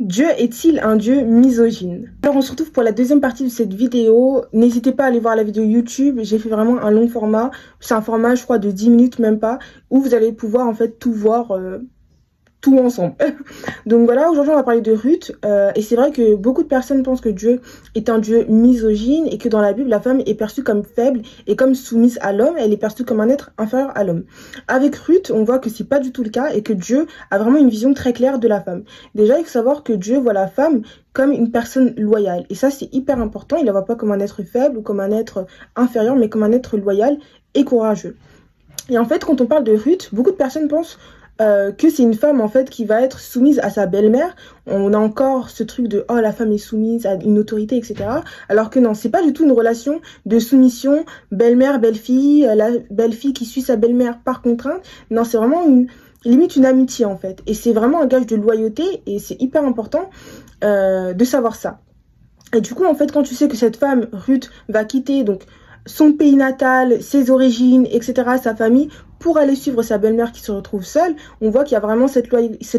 Dieu est-il un Dieu misogyne? Alors on se retrouve pour la deuxième partie de cette vidéo. N'hésitez pas à aller voir la vidéo YouTube. J'ai fait vraiment un long format. C'est un format, je crois, de 10 minutes, même pas, où vous allez pouvoir en fait tout voir, tout ensemble. Donc voilà, aujourd'hui on va parler de Ruth. Et c'est vrai que beaucoup de personnes pensent que Dieu est un Dieu misogyne et que dans la Bible, la femme est perçue comme faible et comme soumise à l'homme. Elle est perçue comme un être inférieur à l'homme. Avec Ruth, on voit que c'est pas du tout le cas et que Dieu a vraiment une vision très claire de la femme. Déjà, il faut savoir que Dieu voit la femme comme une personne loyale. Et ça, c'est hyper important. Il ne la voit pas comme un être faible ou comme un être inférieur, mais comme un être loyal et courageux. Et en fait, quand on parle de Ruth, beaucoup de personnes pensent que c'est une femme en fait qui va être soumise à sa belle-mère. On a encore ce truc de oh, la femme est soumise à une autorité, etc. Alors que non, c'est pas du tout une relation de soumission belle-mère belle-fille, la belle-fille qui suit sa belle-mère par contrainte. Non, c'est vraiment limite une amitié en fait, et c'est vraiment un gage de loyauté et c'est hyper important de savoir ça. Et du coup en fait, quand tu sais que cette femme Ruth va quitter donc son pays natal, ses origines, etc., sa famille, pour aller suivre sa belle-mère qui se retrouve seule, on voit qu'il y a vraiment cette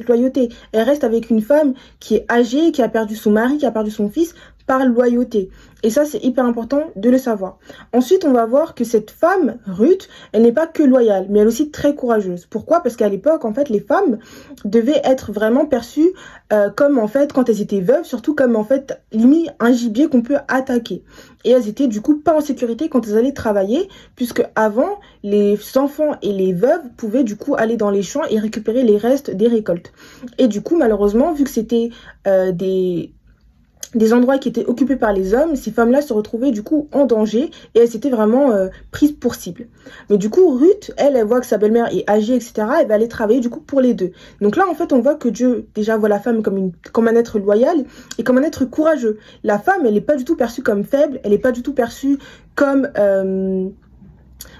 loyauté. Elle reste avec une femme qui est âgée, qui a perdu son mari, qui a perdu son fils, par loyauté. Et ça, c'est hyper important de le savoir. Ensuite, on va voir que cette femme, Ruth, elle n'est pas que loyale, mais elle est aussi très courageuse. Pourquoi? Parce qu'à l'époque, en fait, les femmes devaient être vraiment perçues comme, en fait, quand elles étaient veuves, surtout comme, en fait, limite un gibier qu'on peut attaquer. Et elles étaient, du coup, pas en sécurité quand elles allaient travailler, puisque avant, les enfants et les veuves pouvaient, du coup, aller dans les champs et récupérer les restes des récoltes. Et du coup, malheureusement, vu que c'était des endroits qui étaient occupés par les hommes, ces femmes-là se retrouvaient du coup en danger et elles étaient vraiment prises pour cible. Mais du coup, Ruth, elle voit que sa belle-mère est âgée, etc. Elle va aller travailler du coup pour les deux. Donc là, en fait, on voit que Dieu déjà voit la femme comme un être loyal et comme un être courageux. La femme, elle n'est pas du tout perçue comme faible, elle n'est pas du tout perçue comme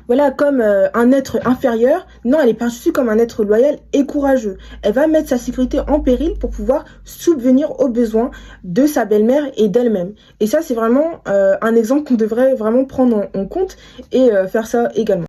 voilà, comme un être inférieur. Non, elle est perçue comme un être loyal et courageux. Elle va mettre sa sécurité en péril pour pouvoir subvenir aux besoins de sa belle-mère et d'elle-même. Et ça, c'est vraiment un exemple qu'on devrait vraiment prendre en compte et faire ça également.